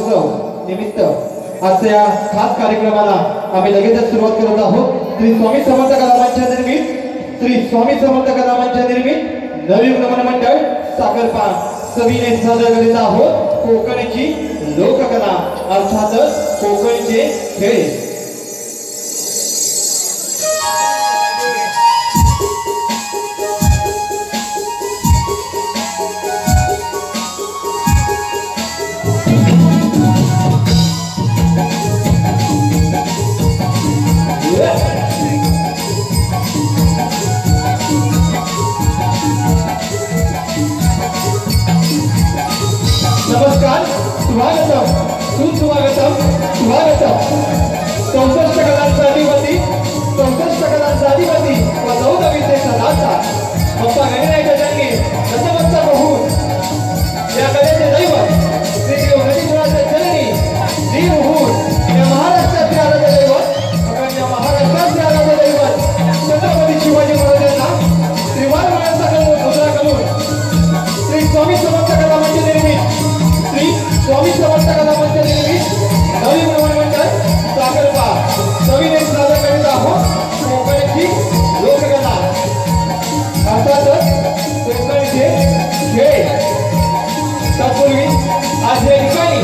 महोत्सव निमित्त आजच्या या खास कार्यक्रमाला आम्ही लगेचच सुरुवात करत आहोत। श्री स्वामी समर्थ कलामंच निर्मित नवीन नमन मंडळ साखरपा सविने सादर करीत आहोत कोकणची लोककला अर्थातच कोकणचे खेळ। नमस्कार, स्वागतम, सुस्वागतम, स्वागतम। 64 कलांचा अधिपती व 14 विद्येचा दाता बाप्पा गणरायाच्या जन्मी दशमस्तक होऊन या कलेचे दैवत श्री गणेशराजाच्या चरणी दीन होऊन या महाराष्ट्राचे आराध्य दैवत या महाराष्ट्राचे आराध्य दैवत छत्रपती शिवाजी महाराजांना त्रिवार माणसाकडून मुद्रा करून श्री स्वामी समर्थ कलामंच निर्मित स्वामी समर्थ कलामंच निर्मित नवीन नमन मंडळ साखरपा सविने सादर करीत आहोत कोकणची लोककला अर्थातच कोकणचे खेळ। तत्पूर्वी आज या ठिकाणी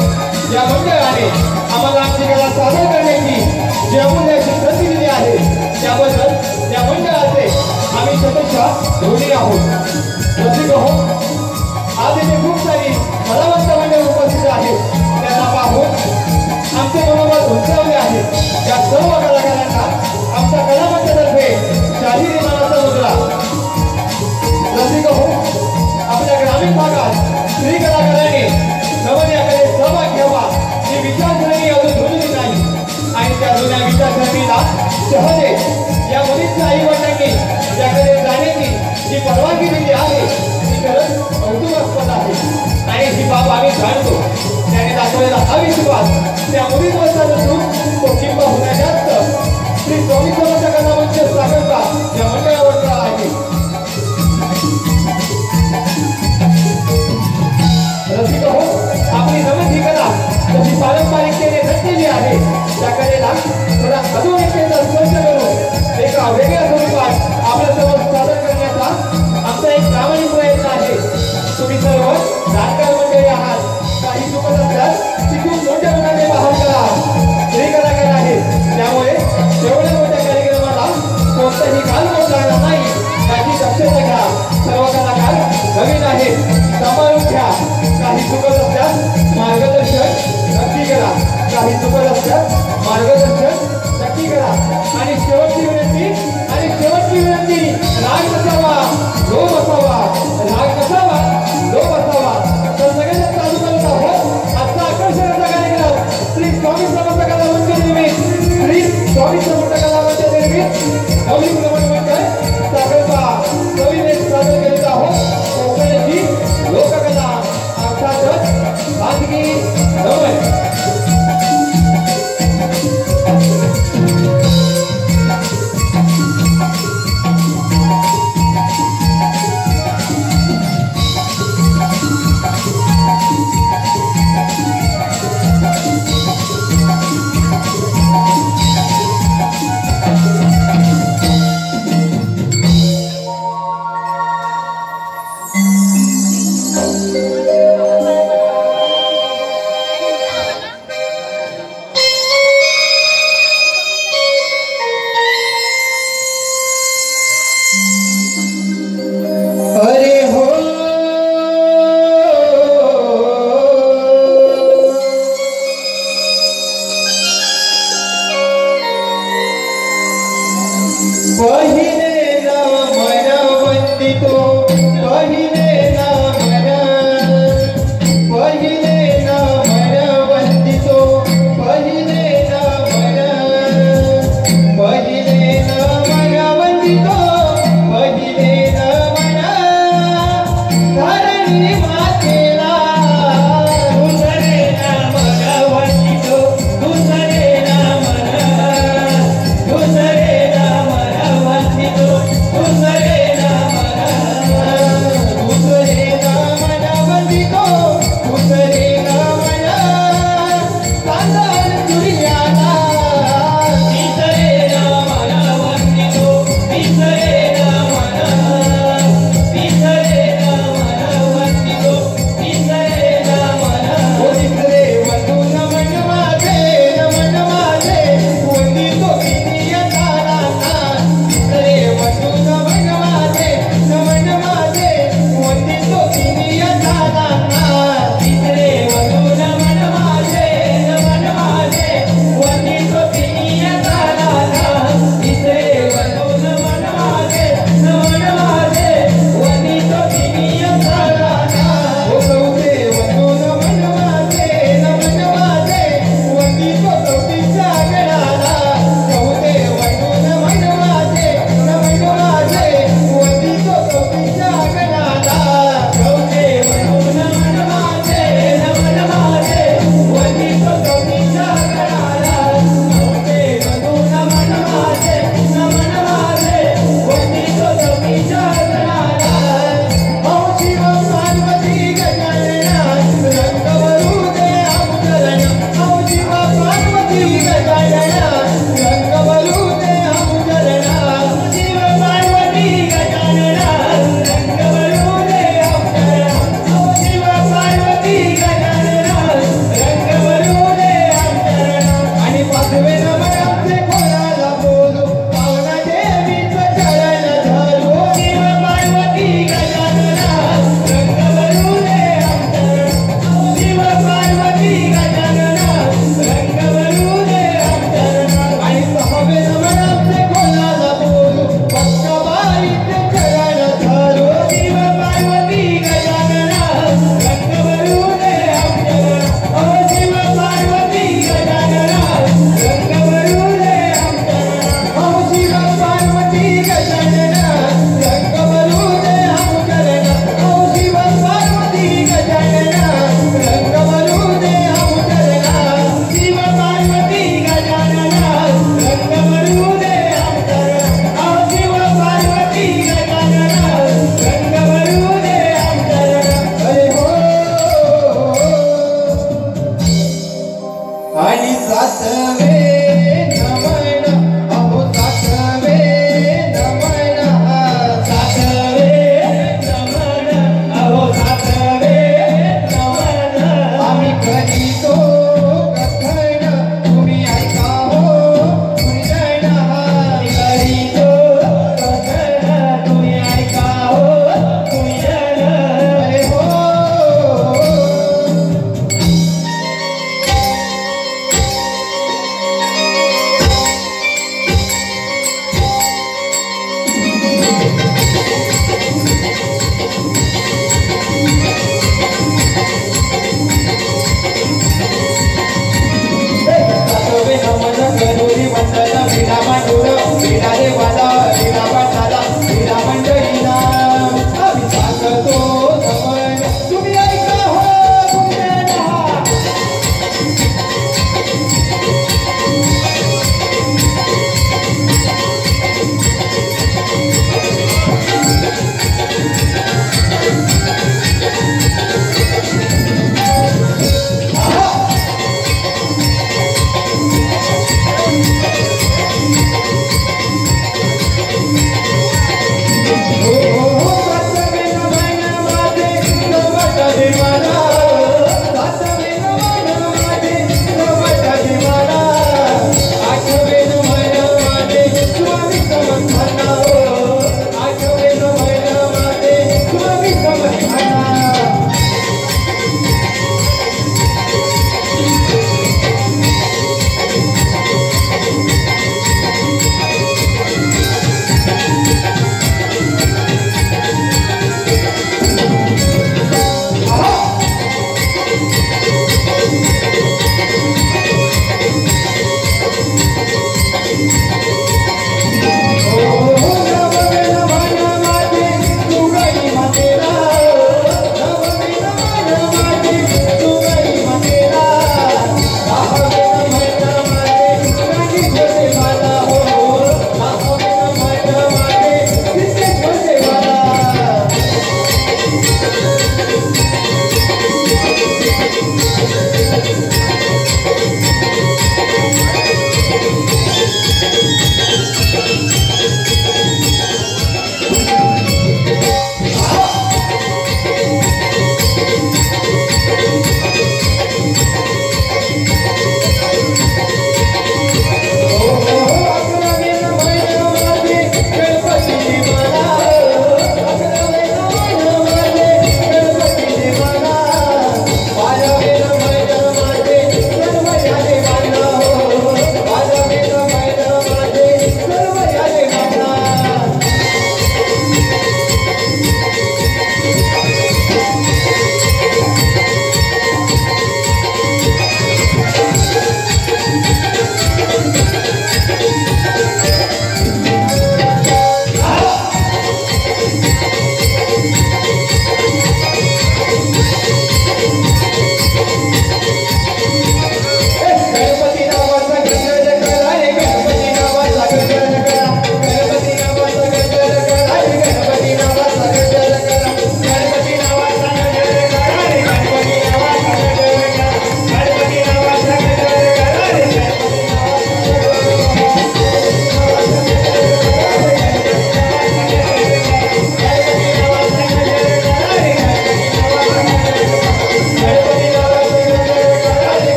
या मंडळाने आम्हाला आमची कला सादर करण्याची जी अमूल्य अशी संधी दिली आहे त्याबद्दल या मंडळाचे आम्ही शतशः ऋणी आहोत। रसिक हो, आज इथे खूप सारी कलावंत मंडळ उपस्थित आहेत, त्यांना पाहून आमचे मनोबल उंचावले आहे। या सर्व कलाकारांना आमच्या कलामंचातर्फे शाहिरी मानाचा मुद्रा। रसिक हो, आपल्या ग्रामीण भागात स्त्री कलाकारांनी नवन या कलेत सहभाग घ्यावा ही विचारसरणी अजून रुजली नाही आणि त्या जुन्या विचारसरणीला सहजच या मुलींच्या आई वडिलांनी या कलेत जाण्याची जी परवानगी दिली आहे ती खरंच कौतुकास्पद आहे आणि ही बाब आम्ही जाणतो। त्याने दाखवलेला हा विश्वास त्या मुलींवरचा नसून तो किंबहुना जास्त श्री स्वामी समर्थ कलामंच साखरपा या मंडळावरचा आहे। रसिक हो, आपली नवीन ही कला जशी पारंपरिकतेने जपलेली आहे त्या कलेला थोडा आधुनिकतेचा स्पर्श करून एका वेगळ्या स्वरूपात आपल्यासमोर सादर करण्याचा आमचा एक प्रामाणिक प्रयत्न आहे। तुम्ही सर्व जाणकार मंडळी आहात, काही चुकत असल्यास तिथून मोठ्या मुलाने बहाल करा। स्त्री कलाकार आहेत त्यामुळे एवढ्या मोठ्या कार्यक्रमाला कोणताही गालबोट लागणार नाही याची दक्षता घ्या। सर्व कलाकार नवीन आहेत, सांभाळून घ्या। काही चुकत असल्यास मार्गदर्शन नक्की करा, नक्की करा। आणि शेवटची विनंती राग नसावा लोभ असावा, लोभ असावा। तर सगळ्यांना चालू करत आहोत आजचा आकर्षणाचा कार्यक्रम श्री स्वामी समर्थ कलामंच निर्मित नवीन नमन मंडळ साखरपा सविने सादर करीत आहोत कोकणची लोककला अर्थातच खाजगी नमन।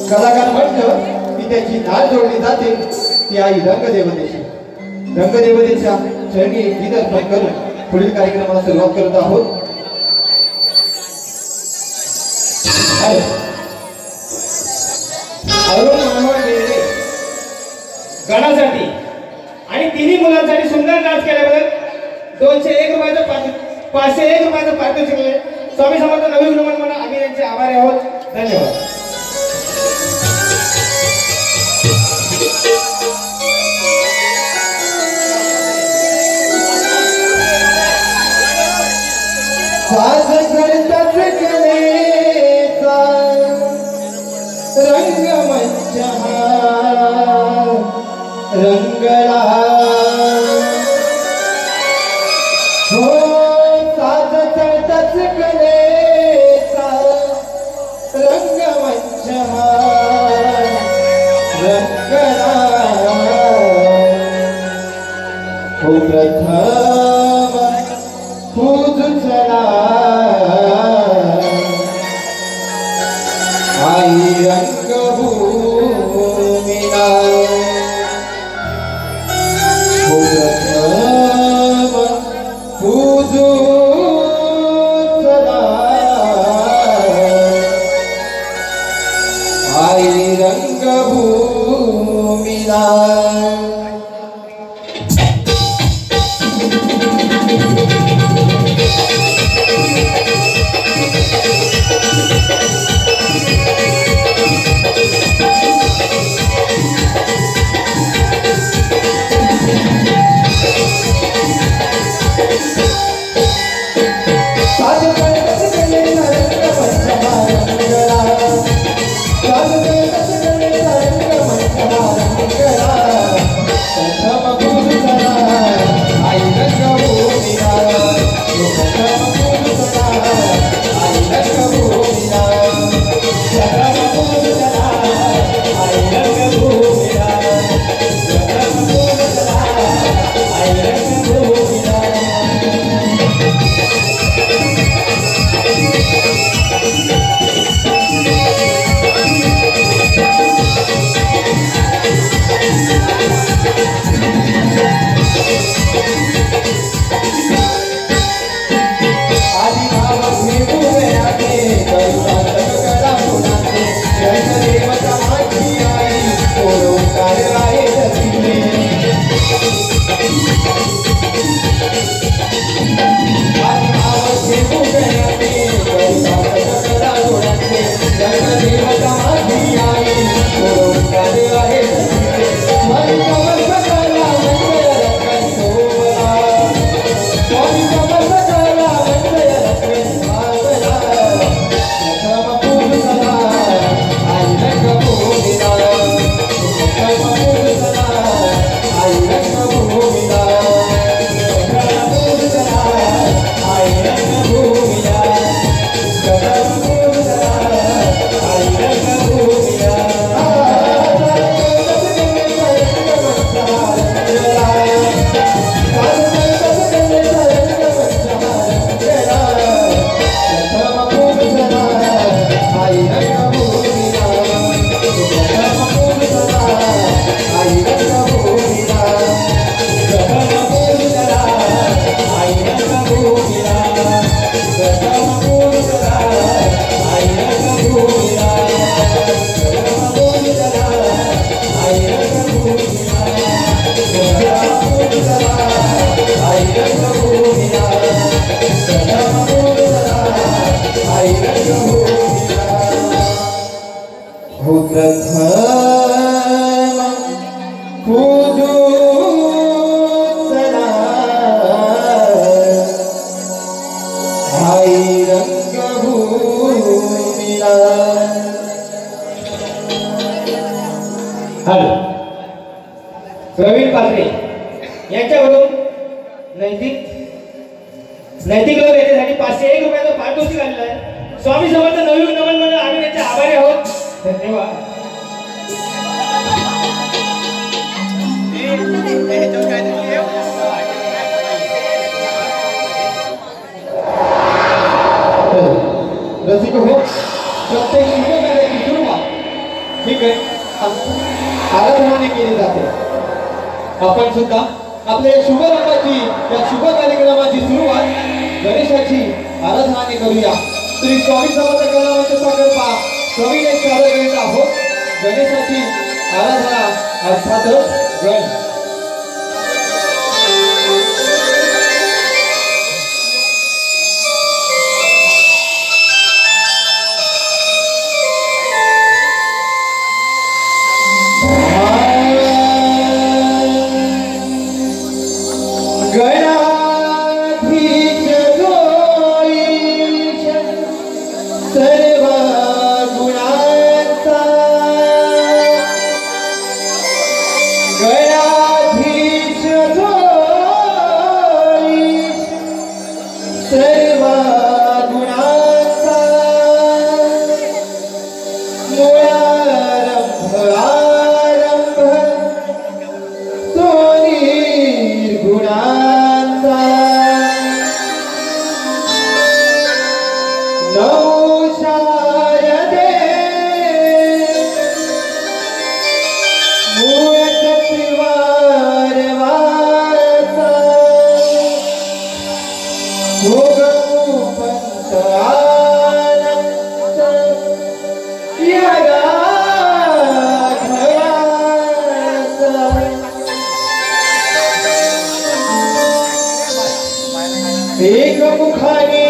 कलाकार म्हटलं की त्याची नाळ जोडली जाते ती आई रंगदेवतेची. रंगदेवतेच्या चरणी गीत अर्पण करून पुढील कार्यक्रमाला सुरुवात करत आहोत. अरुण मनोहर बेर्डे गणासाठी आणि तिन्ही मुलांसाठी सुंदर डान्स केल्याबद्दल 201 रुपयाचं 501 रुपयाचं पारितोषिक दिले. स्वामी समर्थ नवीन नमन म्हणून आम्ही त्यांचे आभारी आहोत. धन्यवाद. रंगमंच रंगला हो साज चढताच कलेचा रंगमंच रंगला हो प्रथम पूजुचला आई रंगभूमीला हो प्रथम पूजुचला आई रंगभूमीला. प्रवीण पात्रे यांच्याकडून नैतिक लोक याच्यासाठी 501 रुपयाचं पारितोषिक आलेलं आहे. स्वामी समर्थ नवयुग नमन म्हणून आम्ही त्याचे आभारी आहोत. धन्यवाद. रसिक हो, प्रत्येक सुरुवात ठीक आहे आराधनाने केली जाते. आपण सुद्धा आपल्या या शुभ रंगाची या शुभ कार्यक्रमाची सुरुवात गणेशाची आराधनाने करूया. श्री स्वामी समर्थ कलावंत कृपा स्वामीने सादर करीत आहोत गणेशाची आराधना अर्थातच गण. एक मुखाने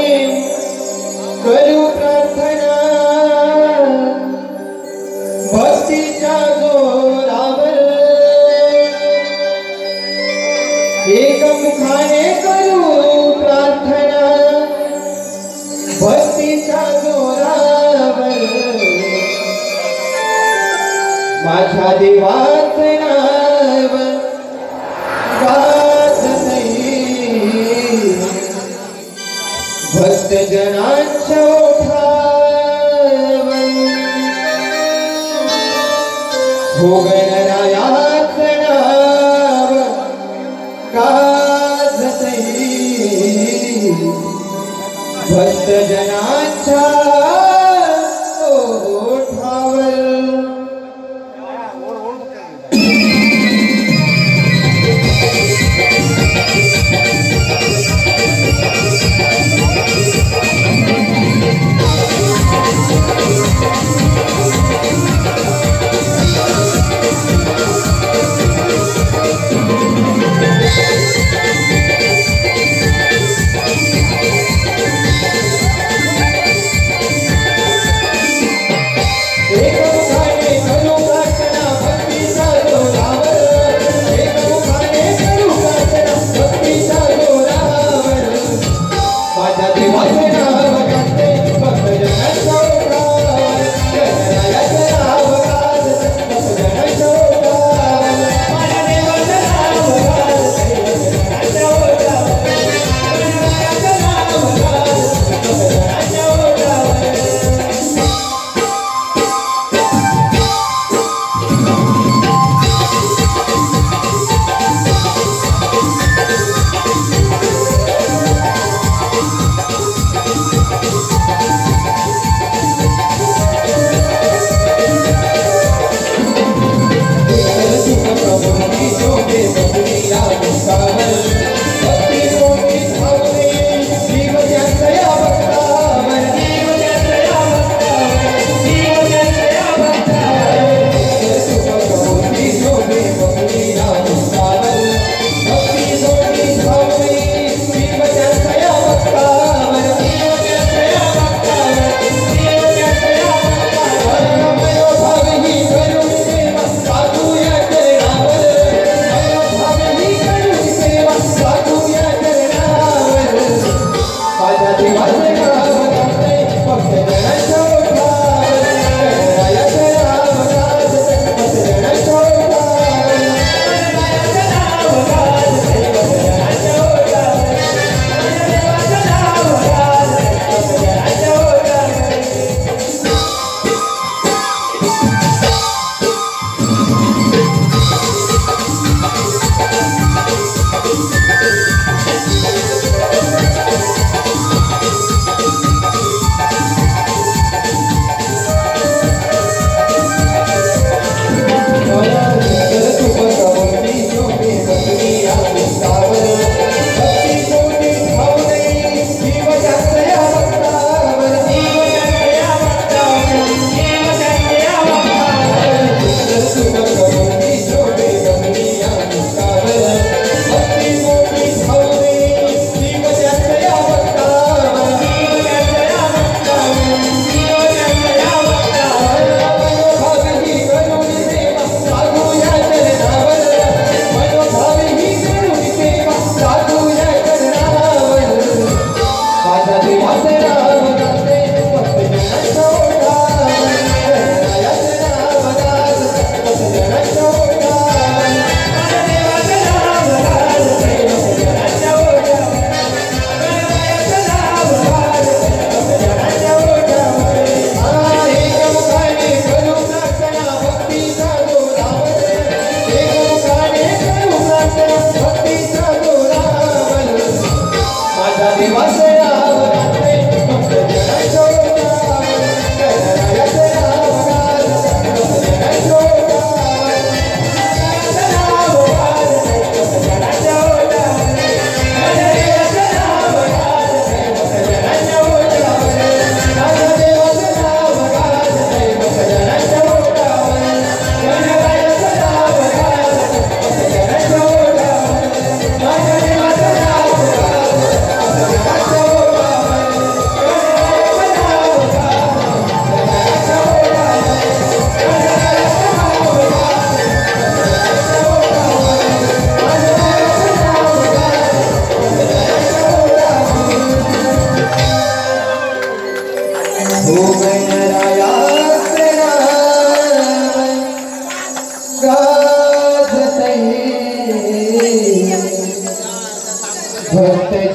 करू प्रार्थना भक्तीच्या जोरावर. एक मुखाने करू प्रार्थना भक्तीच्या जोरावर. माझ्या देवाचे नाव भक्त जनांच्या ओठावर. हो गणरायाचं नाव गाजतंय भक्त जनांच्या ओठावर.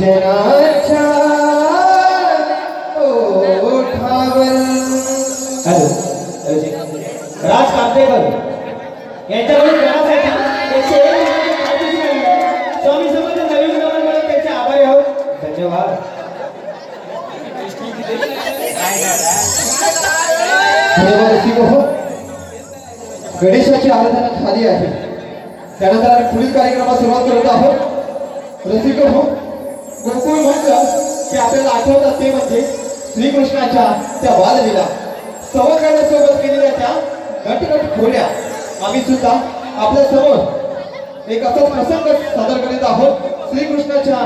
अंजनाच्या ओठावर हॅलो राज कापडेकर यांच्याकडून गणासाठी 101 रुपयाचे पारितोषिक आहे. स्वामी समर्थ नवीन गमनमुळे त्याचे आभारी आहोत. धन्यवाद. धन्यवाद रसिक हो. गणेशाची आराधना झाली आहे. त्यानंतर आम्ही पुढील कार्यक्रमास सुरुवात करत आहोत. रसिक हो, गोकुळ म्हटलं की आपल्याला आठवतात ते म्हणजे श्रीकृष्णाच्या त्या बाललीला सवंगड्यासोबत केलेल्या त्या नटनट खोड्या. आम्ही सुद्धा आपल्या समोर एक असा प्रसंग सादर करीत आहोत. श्रीकृष्णाच्या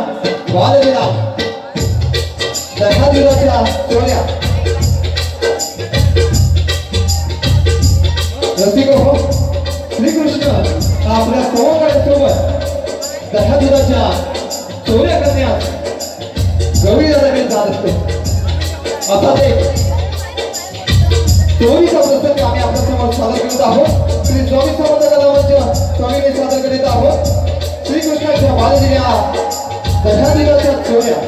बाललीला दशादिवसाच्या चोऱ्या. रसिक हो, श्रीकृष्ण आपल्या सवंगड्यासोबत दशादिवसाच्या चोऱ्या करण्यास गौरी दादाकडे जात असतो. असा ते चोरीचा प्रसंग आम्ही आपल्या समोर सादर करीत आहोत. श्री स्वामी समर्थ कलामंच स्वामीने सादर करीत आहोत. श्रीकृष्णाच्या बाललीला दशादिवसाच्या चोऱ्या.